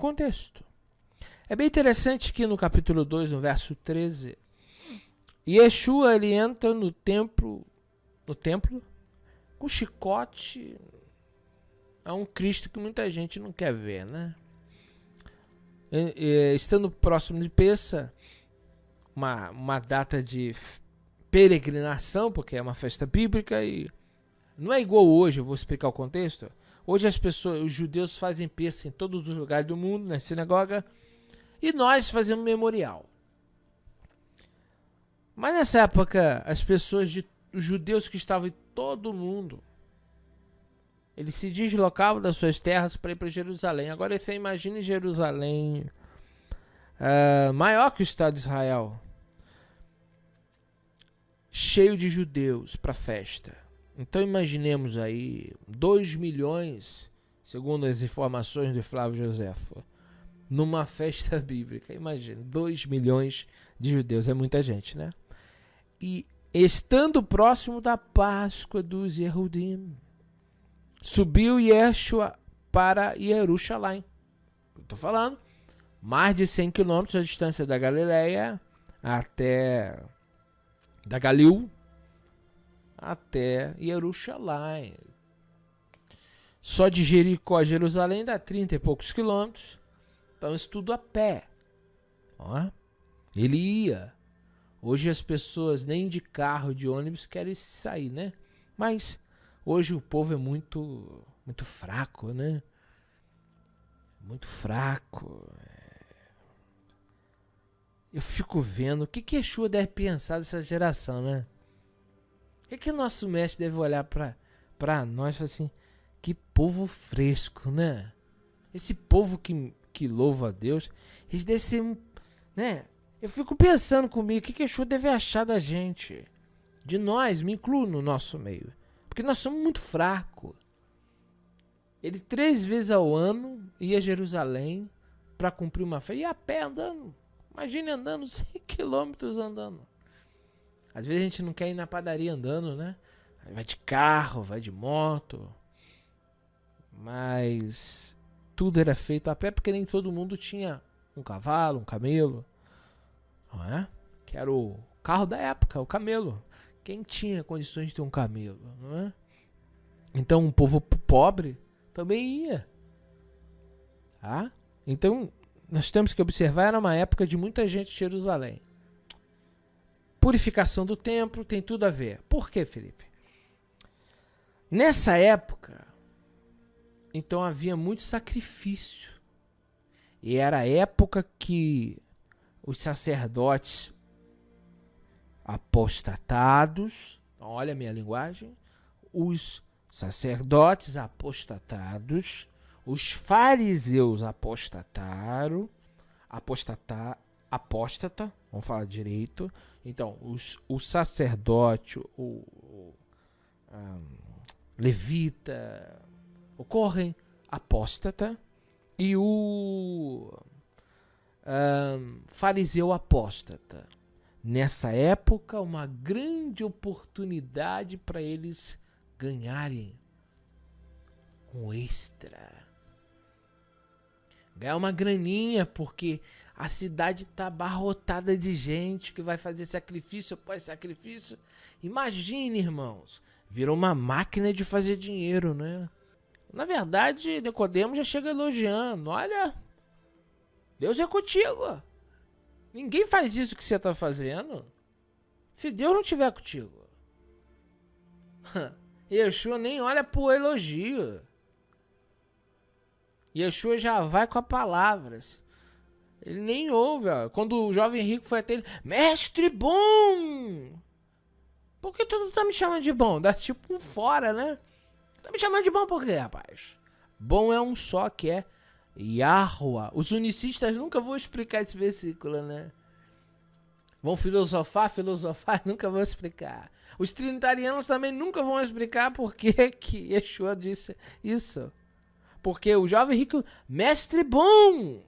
contexto. É bem interessante que no capítulo 2, no verso 13, Yeshua ele entra no templo com chicote a um Cristo que muita gente não quer ver, né? Estando próximo de Pêssar, uma data de peregrinação, porque é uma festa bíblica e não é igual hoje. Eu vou explicar o contexto. Hoje os judeus fazem Pêssar em todos os lugares do mundo, na sinagoga, e nós fazemos memorial. Mas nessa época, os judeus que estavam em todo o mundo, eles se deslocavam das suas terras para ir para Jerusalém. Agora você imagine Jerusalém maior que o Estado de Israel, cheio de judeus para festa. Então imaginemos aí 2 milhões, segundo as informações de Flávio Josefo, numa festa bíblica. Imagina, 2 milhões de judeus, é muita gente, né? E estando próximo da Páscoa dos Yehudim, subiu Yeshua para Jerusalém. Estou falando, mais de 100 quilômetros a distância da Galileia da Galil até Jerusalém. Só de Jericó a Jerusalém dá 30 e poucos quilômetros. Então isso tudo a pé. Ó, ele ia. Hoje as pessoas nem de carro, de ônibus querem sair, né? Mas hoje o povo é muito fraco, né? Muito fraco. Eu fico vendo o que Yeshua deve pensar dessa geração, né? O que o nosso mestre deve olhar pra nós e falar assim, que povo fresco, né? Esse povo que louva a Deus, eles devem ser, né? Eu fico pensando comigo, o que Yeshua deve achar da gente? De nós, me incluo no nosso meio. Porque nós somos muito fracos. Ele 3 vezes ao ano ia a Jerusalém para cumprir uma fé. Ia a pé andando. Imagine andando 100 quilômetros andando. Às vezes a gente não quer ir na padaria andando, né? Vai de carro, vai de moto. Mas tudo era feito a pé porque nem todo mundo tinha um cavalo, um camelo. Não é? Que era o carro da época, o camelo. Quem tinha condições de ter um camelo, não é? Então um povo pobre também ia. Tá? Então nós temos que observar, era uma época de muita gente em Jerusalém. Purificação do templo tem tudo a ver. Por quê, Felipe? Nessa época, então havia muito sacrifício. E era a época que os sacerdotes apostatados, olha a minha linguagem, os sacerdotes apostatados, os fariseus apostataram, apóstata, vamos falar direito. Então, o sacerdote, o levita, ocorrem apóstata, e o fariseu apóstata. Nessa época, uma grande oportunidade para eles ganharem um extra. Ganhar uma graninha, porque a cidade está abarrotada de gente que vai fazer sacrifício após sacrifício. Imagine, irmãos, virou uma máquina de fazer dinheiro, né? Na verdade, Nicodemo já chega elogiando. Olha, Deus é contigo. Ninguém faz isso que você está fazendo se Deus não estiver contigo. Yeshua nem olha pro elogio. Yeshua já vai com as palavras. Ele nem ouve. Ó. Quando o jovem rico foi até ele, mestre bom! Por que tu não tá me chamando de bom? Dá tipo um fora, né? Tá me chamando de bom por quê, rapaz? Bom é um só, que é Yahuwah. Os unicistas nunca vão explicar esse versículo, né? Vão filosofar, nunca vão explicar. Os trinitarianos também nunca vão explicar por que Yeshua disse isso. Porque o jovem rico, mestre bom.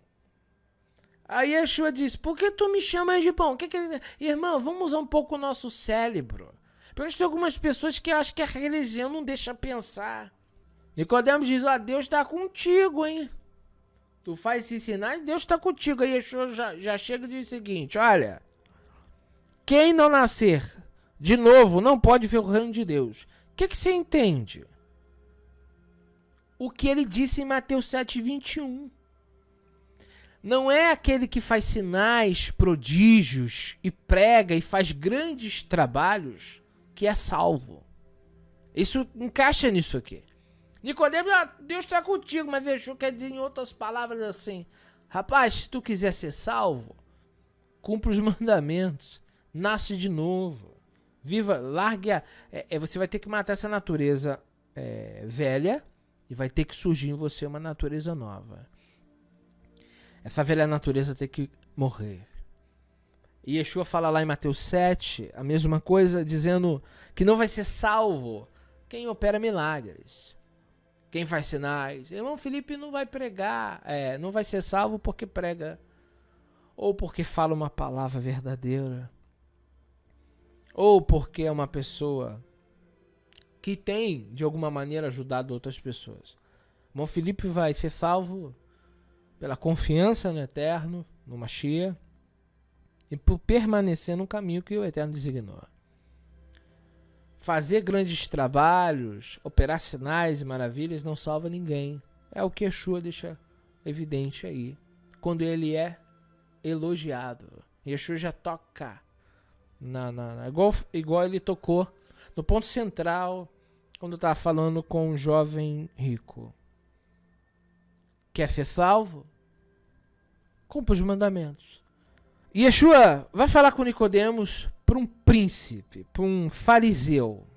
Aí Yeshua disse, por que tu me chamas de bom? Que ele... Irmão, vamos usar um pouco o nosso cérebro. Porque tem algumas pessoas que acham que a religião não deixa pensar. Nicodemo diz, Deus está contigo, hein? Tu faz esses sinais, Deus está contigo. Aí Yeshua já chega e diz o seguinte, olha, quem não nascer de novo não pode ver o reino de Deus. O que você entende? O que ele disse em Mateus 7:21. Não é aquele que faz sinais, prodígios e prega e faz grandes trabalhos que é salvo. Isso encaixa nisso aqui. Nicodemo, Deus está contigo, mas Yeshua quer dizer em outras palavras assim, rapaz, se tu quiser ser salvo, cumpre os mandamentos, nasce de novo, viva, largue você vai ter que matar essa natureza velha e vai ter que surgir em você uma natureza nova. Essa velha natureza tem que morrer. E Yeshua fala lá em Mateus 7, a mesma coisa, dizendo que não vai ser salvo quem opera milagres, quem faz sinais. Irmão Felipe não vai pregar, não vai ser salvo porque prega, ou porque fala uma palavra verdadeira, ou porque é uma pessoa que tem, de alguma maneira, ajudado outras pessoas. Irmão Felipe vai ser salvo pela confiança no Eterno, no Mashiach, e por permanecer no caminho que o Eterno designou. Fazer grandes trabalhos, operar sinais e maravilhas não salva ninguém. É o que Yeshua deixa evidente aí, quando ele é elogiado. Yeshua já toca, igual ele tocou no ponto central, quando estava falando com um jovem rico. Quer ser salvo? Cumpra os mandamentos. E Yeshua vai falar com Nicodemos para um príncipe, para um fariseu.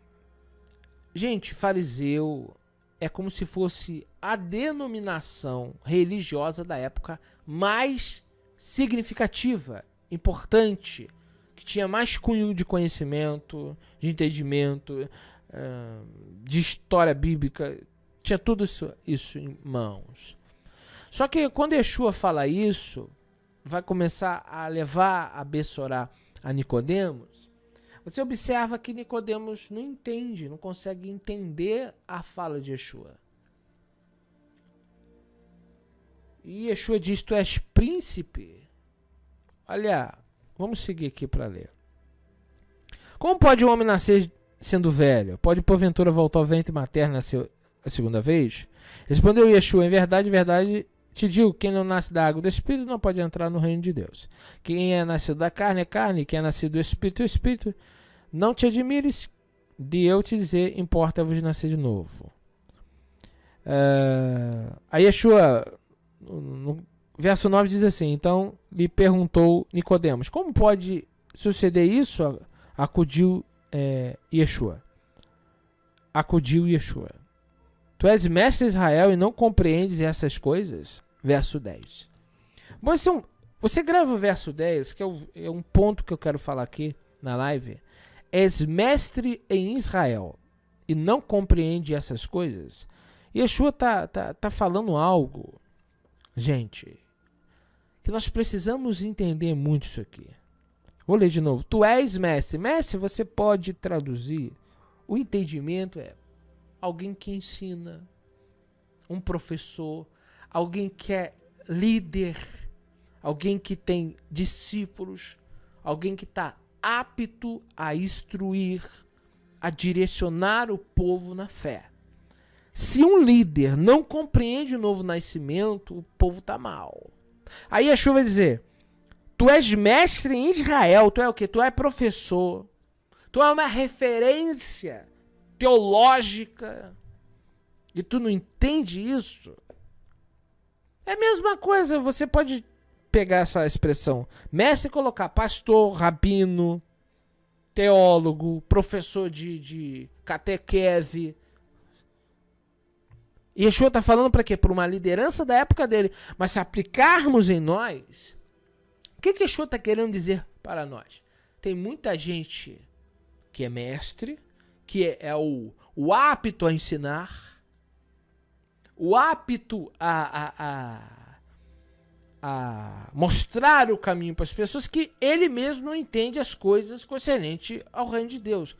Gente, fariseu é como se fosse a denominação religiosa da época mais significativa, importante, que tinha mais cunho de conhecimento, de entendimento, de história bíblica, tinha tudo isso em mãos. Só que quando Yeshua fala isso, vai começar a levar a bessorar a Nicodemos, você observa que Nicodemos não entende, não consegue entender a fala de Yeshua. E Yeshua diz, tu és príncipe? Olha, vamos seguir aqui para ler. Como pode um homem nascer sendo velho? Pode porventura voltar ao ventre materno e nascer a segunda vez? Respondeu Yeshua, em verdade, te digo, quem não nasce da água do Espírito não pode entrar no reino de Deus. Quem é nascido da carne é carne, quem é nascido do Espírito é Espírito. Não te admires de eu te dizer, importa-vos nascer de novo. Aí Yeshua, no verso 9 diz assim, então lhe perguntou Nicodemos, como pode suceder isso? Acudiu Yeshua. Tu és mestre de Israel e não compreendes essas coisas? Verso 10. Bom, você grava o verso 10, que é um ponto que eu quero falar aqui na live. És mestre em Israel e não compreende essas coisas? Yeshua tá falando algo, gente, que nós precisamos entender muito isso aqui. Vou ler de novo. Tu és mestre. Mestre, você pode traduzir. O entendimento é alguém que ensina, um professor, alguém que é líder, alguém que tem discípulos, alguém que está apto a instruir, a direcionar o povo na fé. Se um líder não compreende o novo nascimento, o povo está mal. Aí Yeshua vai dizer, tu és mestre em Israel, tu é o quê? Tu é professor, tu é uma referência teológica, e tu não entende isso? É a mesma coisa, você pode pegar essa expressão mestre e colocar pastor, rabino, teólogo, professor de catequese. E Yeshua está falando para quê? Para uma liderança da época dele. Mas se aplicarmos em nós, o que Yeshua está querendo dizer para nós? Tem muita gente que é mestre, que é o apto a ensinar, o apto a mostrar o caminho para as pessoas, que ele mesmo não entende as coisas concernentes ao reino de Deus.